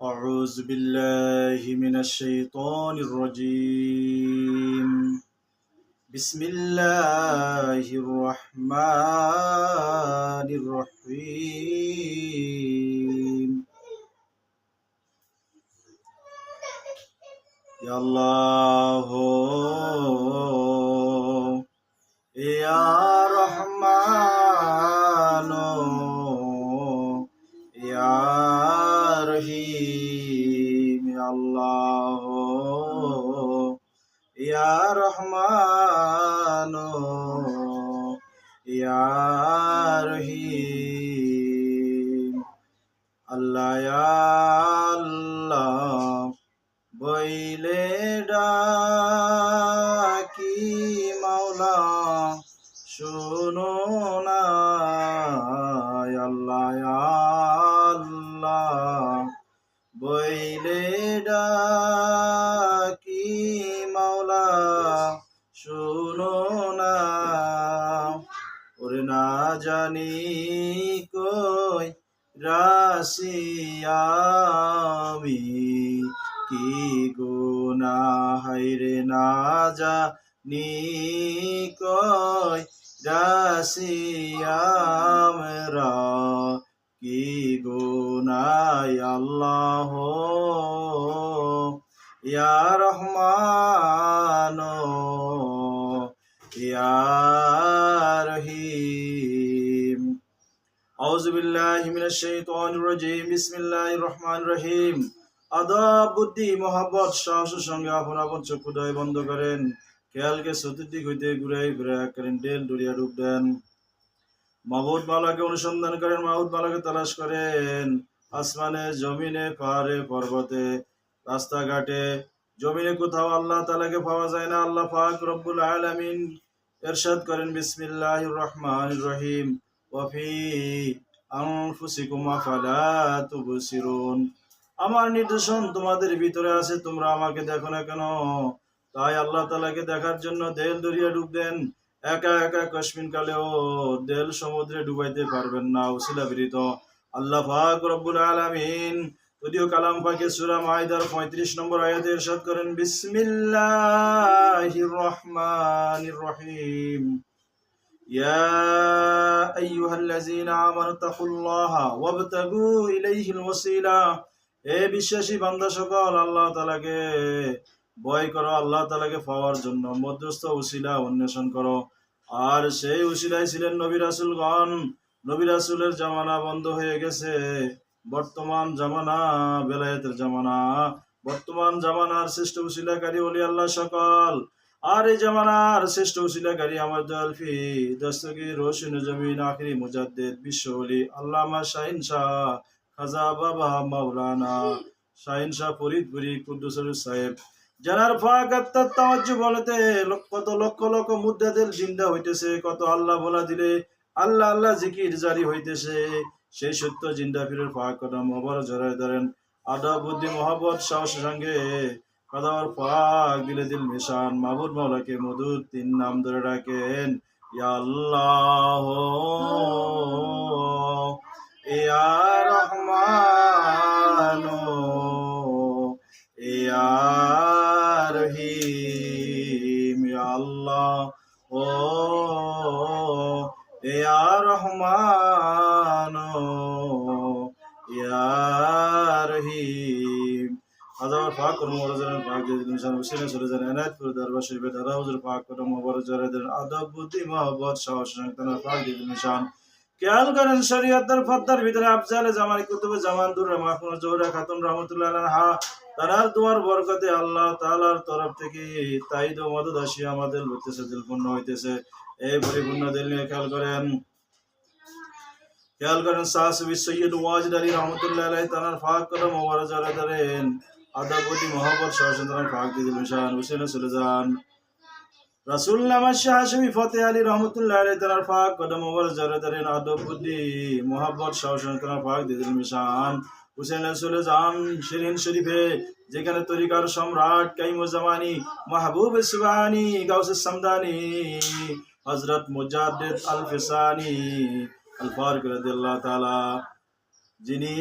أعوذ بالله من الشيطان الرجيم. بسم الله الرحمن الرحيم. يا الله يا رحمن يا رحيم. يا الله يا رحمن يا رحيم. আল্লাহ ইয়া আল্লাহ বইলে ডাকি মাওলা শুনো না। আল্লাহ ইয়া আল্লাহ বইলে ডাকি মাওলা শুনো না। ওরে না জানি কই রাশি আমি কি গুনাহ হায়রে না জানি কই রাশি আমরা কি গুনাহ। আল্লাহ ইয়া রহমান ইয়া রহিম। আউযু বিল্লাহি মিনাশ শাইতানির রাজীম। বিসমিল্লাহির রহমানির রহিম। আদব, বুদ্ধি, মহব্বত, সাহসের সঙ্গে আপন আপন চক্ষুদয় বন্ধ করেন। খেয়ালকে চতুর্দিক হইতে ঘুরাই ঘুরাই করেন, ডেল ডুরিয়া ডুব দেন। মাবুদ মাওলাকে অনুসন্ধান করেন, মাবুদ মাওলাকে তালাশ করেন। আসমানে, জমিনে, পাহাড়ে, পর্বতে, রাস্তাঘাটে, জমিনে কোথাও আল্লাহ তাআলাকে পাওয়া যায় না। আল্লাহ পাক রব্বুল আলামিন ইরশাদ করেন, বিসমিল্লাহির রহমানির রহিম। ওয়াফি আনফুসিকুম আফালা তুবসিরুন। আমার নিদর্শন তোমাদের ভিতরে আছে, তোমরা আমাকে দেখো না কেন? তাই আল্লাহ তাআলাকে দেখার জন্য দেল দরিয়া ডুব দেন। একা একা কশ্মিন কালেও দেল সমুদ্রে ডুবাইতে পারবেন না উসিলা বিরিত। আল্লাহ পাক রব্বুল আলামিন যদিও কালাম পাকে সূরা মাইদার 35 নম্বর আয়াতে ইরশাদ করেন, বিসমিল্লাহির রহমানির রহিম। ইয়া আইয়ুহাল্লাযীনা আমানু তাকুল্লাহা ওয়াবতাগু ইলাইহিল ওয়াসিলা। হে বিশ্বাসী বান্দা সকল, আল্লাহ তাআলাকে ভয় করো, আল্লাহ তাআলাকে পাওয়ার জন্য মধ্যস্থ উসিলা অন্বেষণ করো। আর সেই উসিলাই ছিলেন নবী রাসূলগণ। নবী রাসূলের জামানা বন্ধ হয়ে গেছে। বর্তমান জামানা বেলায়েতের জামানা। বর্তমান জামানার শ্রেষ্ঠ উসিলাকারী ওলি আল্লাহ সকল। আর এই জামানার শ্রেষ্ঠ উসিলাকারী আমার দয়ালফি দস্তগীর রোশন জমিন আখরি মুজাদ্দিদ বিশ্ব ওলি আল্লামা শাহিন শাহ খাজা বাবা মাওলানা শাহিন শাহ ফরিদপুরি কুদ্দুসুল সাহেব, জানার ফাকাত্তার তাওয়াজ্জু বলতে কত লক্ষ লক্ষ মুদ্দাদের জিন্দা হইতেছে, কত আল্লাহ বলা দিলে আল্লাহ আল্লাহ জিকির জারি হইতেছে। সেই সত্য জিন্দা ফিরের ফাঁক কদম মোবারক জড়ায় ধরেন। আদব, বুদ্ধি, মহব্বত, সাহসের সঙ্গে কাদার ফাঁক দিলে দিল মিশান। মাবুদ মাওলাকে মধুর 3 নাম ধরে ডাকেন, ইয়া আল্লাহ ইয়া রহমান ইয়া রহিম। ইয়া আল্লাহ ইয়া রহমান ইয়া রহিম। আদার পাক করম ওরজান পাক দিয়ে নিশান হুসেন চলে যান এনায়েতপুর দরবার শরীফে দাদা হুজুর পাক করম ওবর জরে দেন। আদব, বুদ্ধি, মহব্বত, সাহস সংতান পাক দিয়ে নিশান। খেয়াল করেন শরীয়তের ফদ্দার ভিতরে আফজালে জামানি কুতুবে জামান দুর মাহমুদ জোহরা খাতুন রাহমাতুল্লাহ আলাইহা তার দুয়ার বরকতে আল্লাহ তাআলার তরফ থেকে তাইদ ও মদদ আসিয়া আমাদের হইতেছে, দিলপূর্ণ হইতেছে। এই পরিপূর্ণ দিল নিয়ে খেয়াল করেন সাহসবি সৈয়দ ওয়াজিদ আলী রহমতুল্লাহ আলাইহি তার ফাক কদম ওবর জরে ধরেন। আদব, বুদ্ধি, মহব্বত, সাহস সংতান পাক দিয়ে নিশান হুসেন চলে যান। রাসূলুল্লাহ শাহ হাশমি ফতেহ আলী রহমতুল্লাহ আলাইহি তার পাক কদম ওবর জরে ধরেন। আদব, বুদ্ধি, মহব্বত, সাহস সংতান পাক দিয়ে মিশান হুসেন চলে যান শিরিন শরীফে, যেখানে তরিকার সম্রাট কাইমুজ্জামানি মাহবুব সুবহানি গাউস সামদানি হযরত মুজাদ্দিদ আল ফিসানি আল ফারুক রাদিয়াল্লাহু তাআলা, যিনি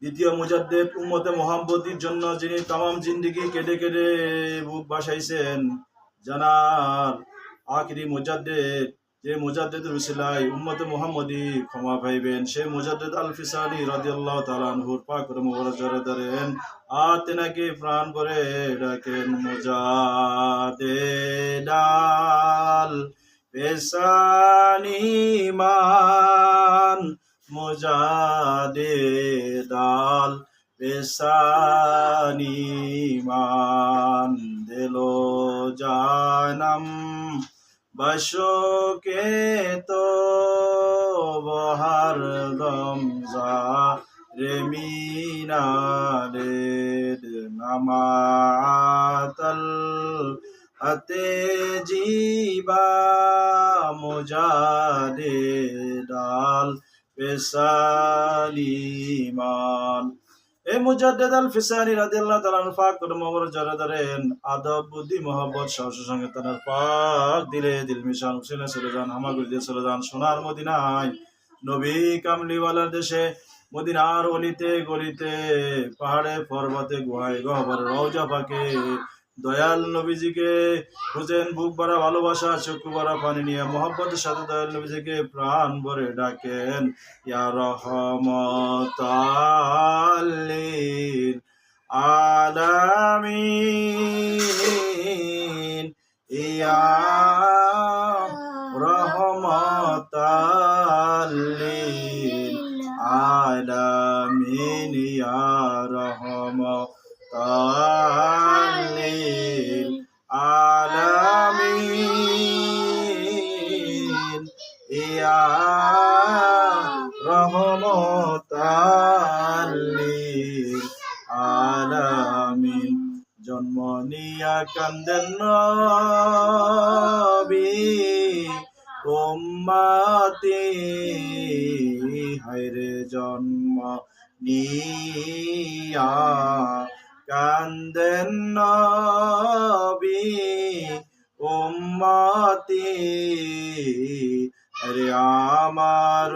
দ্বিতীয় মুজাদ্দেদ উম্মতে মুহাম্মদীর জন্য যিনি তামাম জিন্দেগি কেটে কেটে বুক বাসাইছেন, জানার আখিরি মুজাদ্দেদ, যে মুজাদ্দেদের উসিলায় উম্মতে মুহাম্মদী ক্ষমা পাইবেন, সেই মুজাদ্দেদ আল ফিসানি রাদিয়াল্লাহু তাআলা আনহুর পাক মোবারক জড়ে ধরেন আর তেনাকে প্রাণ করে ডাকেন। মুজাদ্দেদ আল ফিসানি মান, মুজাদ্দেদ আল ফিসানি মান, দিলো জানম বশোকে তো বহার গমজা রে মিনারে নামাতল আতে জীবা মুজাদ্দেদ আল ফিসালিমান। এই মুজাদ্দেদ আল ফিসানি রাদিয়াল্লাহু তাআলা আনহু পাক করে মোবারক জড়ে ধরেন, আদব বুদ্ধি মহব্বত সাহসের সঙ্গে তার পাক দিলে দিল মিশান হুসেনে চলে যান, হামাগুড়ি দিয়ে চলে যান সোনার মদিনায়, নবী কামলিওয়ালার দেশে, মদিনার অলিতে গলিতে, পাহাড়ে পর্বতে গুহায় গহ্বরে রওজা পাকে দয়াল নবীজিকে খুঁজেন, বুক ভরা ভালোবাসা চক্ষু ভরা পানি নিয়ে মোহাম্মদের সাথে দয়াল নবীজিকে প্রাণ ভরে ডাকেন, ইয়া রহমাতাল লিল আলামিন, ইয়া রহমাতাল লিল আলামিন, ইয়া রহমাতাল লিল আলামিন, ইয়া রহমাতাল লিল আলামিন। জন্ম নিয়া কান্দেন নবী উম্মতি, হায়রে জন্ম নিয়া কান্দেন নবী উম্মতি, আরে আমার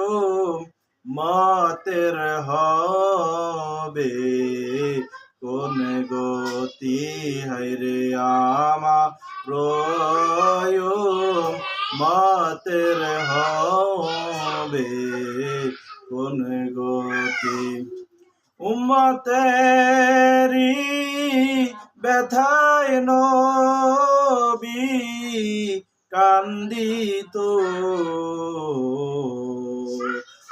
উম্মতের হবে কোন গতি, হায়রে আমার উম্মতের হবে কোন গতি। উম্মতেরি ব্যথায় নবী কান্দিত,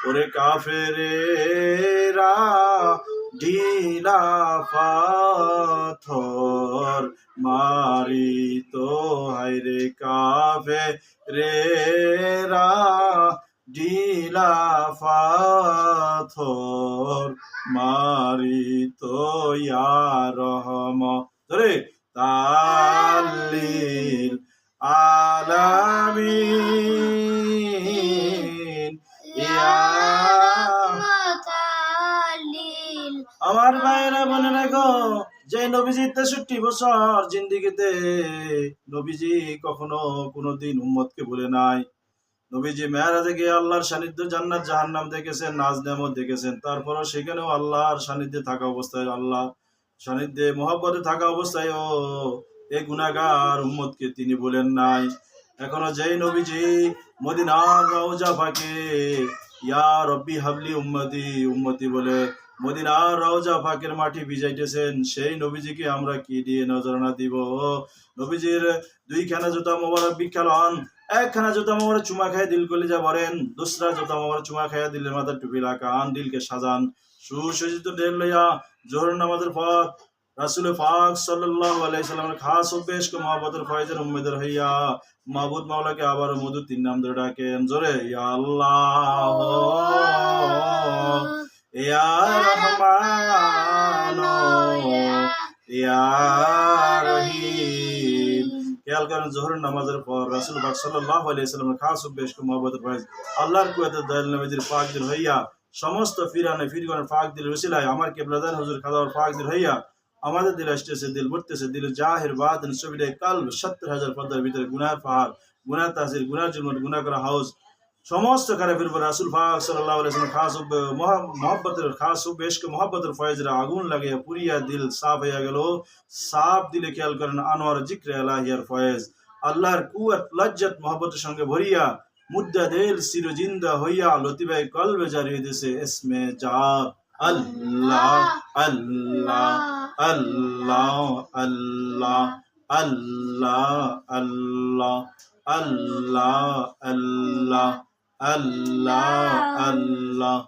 ওরে কাফেরেরা ঢিলা পাথর মারিত, হায়রে কাফেরেরা ঢিলা পাথর মারিত, ইয়া রহমাতাল লিল আলামিন, ইয়া আমার ভাইরা মনে রাখো, যে নবীজি 63 বছর জিন্দিগিতে নবীজি কখনো কোনোদিন উম্মতকে ভুলে নাই। নবীজি মেরাজে গিয়ে আল্লাহর সান্নিধ্য, জান্নাত জাহান্নাম দেখেছেন, নাজ নেয়ামত দেখেছেন, তারপরও সেখানেও আল্লাহর সান্নিধ্যে থাকা অবস্থায়, আল্লাহ সান্নিধ্যে মহব্বতে থাকা অবস্থায় ও এই গুনাহগার উম্মতকে তিনি বলেন নাই। এখনো যেই নবীজি মদিনার রওজা পাকে ইয়া রব্বি হাবলি উম্মতি উম্মতি বলে মদিনার রওজা পাকের মাটি ভিজাইতেছেন, সেই নবীজিকে আমরা কি দিয়ে নজরানা দিব? নবীজির দুইখানা জুতা মোবারক বিখ্যাত হন, একখানা জুতা মোবারক চুমা খায় দিল কলিজা ভরেন, দুসরা জুতা মোবারক চুমা খায় দিলের মাথা টুপি লাগান, দিলকে সাজান, সুসজ্জিত ঢেল লইয়া জোহর নামাজের পথ রাসূল পাক সাল্লাল্লাহু আলাইহি সাল্লামের খাস অভ্যাস কো মহব্বতের ফয়জের উম্মতের হইয়া মাবুদ মাওলাকে আবার মধুর 3 নাম ধরে ডাকেন জোরে, ইয়া আল্লাহ, ইয়া রহমান, ইয়া রহিম। খেয়াল করেন জোহরের নামাজের পর রাসূল পাক সাল্লাল্লাহু আলাইহি সাল্লামের খাস অভ্যাস কো মহব্বতের ফয়জ আল্লাহর কুয়াতে দয়াল নবীজির পাক দিল হইয়া সমস্ত ফিরগণের পাক দিল উসিলায় আমার কিবলাদান হুজুর খাদার পাক দিল হইয়া আমাদের দিল আসতেছে, দিল ভরতেছে, দিল জাহির বাতিন সবিরে কালব 70,000 পর্দার ভিতরে গুনার পাহাড়, গুনার তাসির, গুনার জুলমত, গুনাহ করা হাউস সমস্ত কারাফির উপর রাসূল পাক সাল্লাল্লাহু আলাইহি ওয়াসাল্লাম খাস মহব্বতের খাস বেশক মহব্বতের ফয়েজরা আগুন লাগে পুরিয়া দিল সাফ হয়ে গেল। সাফ দিলে খেয়াল করেন আনোয়ার জিক্রে আলাহিয়ার ফয়েজ আল্লাহর কুয়াত লজ্জত মহব্বতের সঙ্গে ভরিয়া মুদ্দা দিল চিরজিন্দা হইয়া লতিবাই কলবে জারি হইতেছে ইসমে জাত আল্লাহ আল্লাহ আল্লাহ আল্লাহ আল্লাহ আল্লাহ আল্লাহ আল্লাহ আল্লাহ আল্লাহ আল্লাহ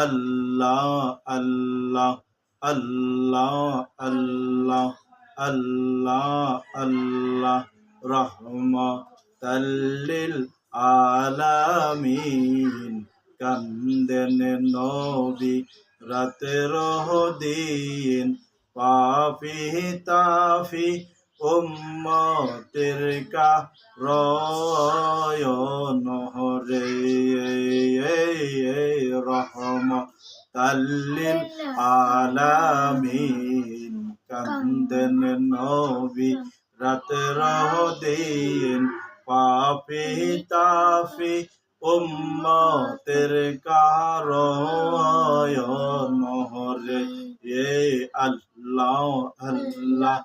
আল্লাহ আল্লাহ আল্লাহ আল্লাহ আল্লাহ রহমাতাল লিল আলামিন কান্দেন নবী রাতের দিন পাপি তাফি উম্মতের কারণ রে রহমাতাল লিল আলামিন কান্দেন নবী রাতের দিন পাপি তাফি উম্মতের কারণ রে আল্লাহ আল্লাহ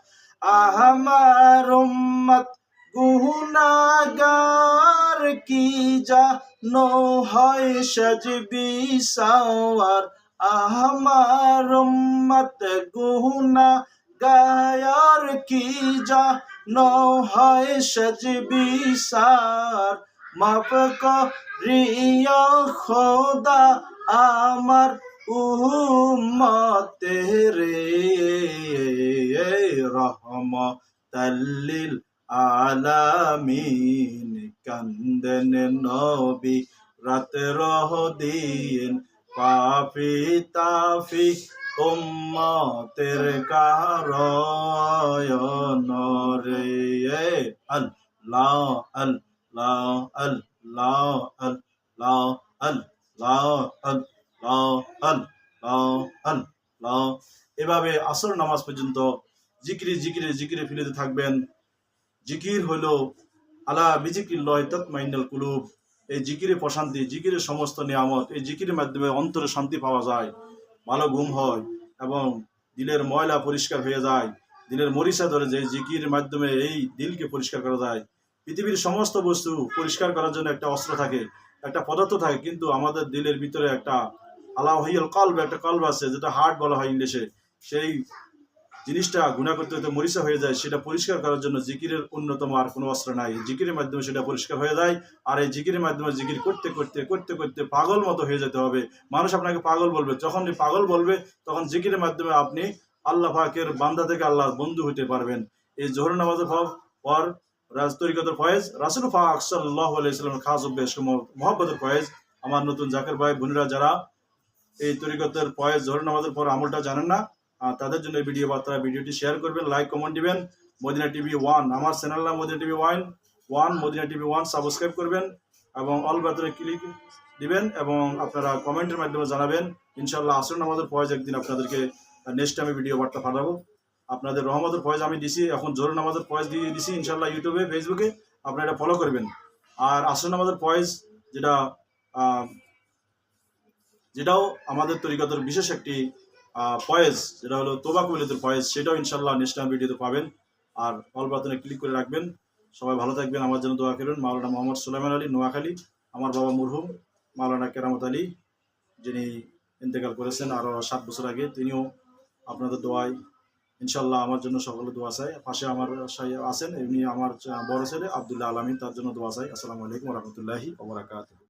আমার উম্মত গুনাহগার কি জানো হয় সাজবি সাওয়ার আমার উম্মত গুনাহগার কি জানো হয় সাজবি সার মাফ করিয়া খোদা আমার উম্মতের রহমাতাল লিল আলামিন কান্দেন নবী রাতের দিন পাপি তাফি উম্মতের কারণ রে আল্লাহ আল্লাহ আল্লাহ আল্লাহ আল্লাহ আল্লাহ আল্লাহ আল্লাহ। এভাবে আসর নামাজ পর্যন্ত জিকিরে জিকিরে জিকিরে ফিরতে থাকবেন। জিকির হলো আলা বিজিকিল্লাহ তাতমাইন্নুল কুলুব। এই জিকিরে প্রশান্তি, জিকিরের সমস্ত নিয়ামত, এই জিকিরের মাধ্যমে অন্তরে শান্তি পাওয়া যায়, ভালো ঘুম হয় এবং দিলের ময়লা পরিষ্কার হয়ে যায়, দিলের মরিচা ধরে যায়। জিকিরের মাধ্যমে এই দিলকে পরিষ্কার করা যায়। পৃথিবীর সমস্ত বস্তু পরিষ্কার করার জন্য একটা অস্ত্র থাকে, একটা পদার্থ থাকে, কিন্তু আমাদের দিলের ভিতরে একটা আলাহিয়াল কলব, একটা কলব আছে যেটা হার্ট বলা হয় ইংলিশে। সেই জিনিসটা গুনাহ করতে করতে মরিচা হয়ে যায়, সেটা পরিষ্কার করার জন্য জিকিরের অন্যতম আর কোনো অস্ত্র নাই। জিকিরের মাধ্যমে সেটা পরিষ্কার হয়ে যায়। আর এই জিকিরের মাধ্যমে জিকির করতে করতে করতে করতে পাগল মতো হয়ে যেতে হবে। মানুষ আপনাকে পাগল বলবে, যখন পাগল বলবে তখন জিকিরের মাধ্যমে আপনি আল্লাহ পাকের বান্দা থেকে আল্লাহর বন্ধু হতে পারবেন। এই জোহর নামাজের পর তরিকতের ফয়েজ রাসূল পাক সাল্লাল্লাহু আলাইহি ওয়াসাল্লামের খাস বেশক মহব্বতের ফয়েজ। আমার নতুন জাকের ভাই বোনেরা যারা এই তরিকতের ফয়েজ জোহর নামাজের পর আমলটা জানেন না, তাদের জন্য এই ভিডিওটি শেয়ার করবেন, লাইক কমেন্ট দিবেন। মদিনা টিভি 1 আমার চ্যানেল নাম Madina TV 1 Madina TV 1 subscribe করবেন এবং অল বাটনে ক্লিক দিবেন এবং আপনারা কমেন্টের মাধ্যমে জানাবেন। ইনশাআল্লাহ আসর নামাজের ফয়েজ একদিন আপনাদেরকে নেক্সট টাইমে ভিডিও বার্তা পাঠাবো। আপনাদের রহমতের ফয়েজ আমি দিছি, এখন জোহর নামাজের ফয়েজ দিয়ে দিছি ইনশাআল্লাহ ইউটিউবে ফেসবুকে, আপনারা এটা ফলো করবেন। আর আসর নামাজের ফয়েজ যেটাও আমাদের তরিকতের বিশেষ একটি ফয়েজ, যেটা হলো তোবা কবিলতের ফয়েজ, সেটাও ইনশাআল্লাহ নেক্সট টাইম ভিডিওতে পাবেন। আর অল বাটনে ক্লিক করে রাখবেন। সবাই ভালো থাকবেন, আমার জন্য দোয়া করবেন। মাওলানা মোহাম্মদ সুলাইমান আলী নোয়াখালী, আমার বাবা মরহুম মাওলানা কেরামত আলী, যিনি ইন্তেকাল করেছেন আরও 7 বছর আগে, তিনিও আপনাদের দোয়ায় ইনশাআল্লাহ আমার জন্য সকলে দোয়া চাই। পাশে আমার আছেন এমনি আমার বড় ছেলে আব্দুল্লাহ আলামিন, তার জন্য দোয়া চাই। আসসালামু আলাইকুম ওয়া রাহমাতুল্লাহি ওয়া বারাকাতুহু।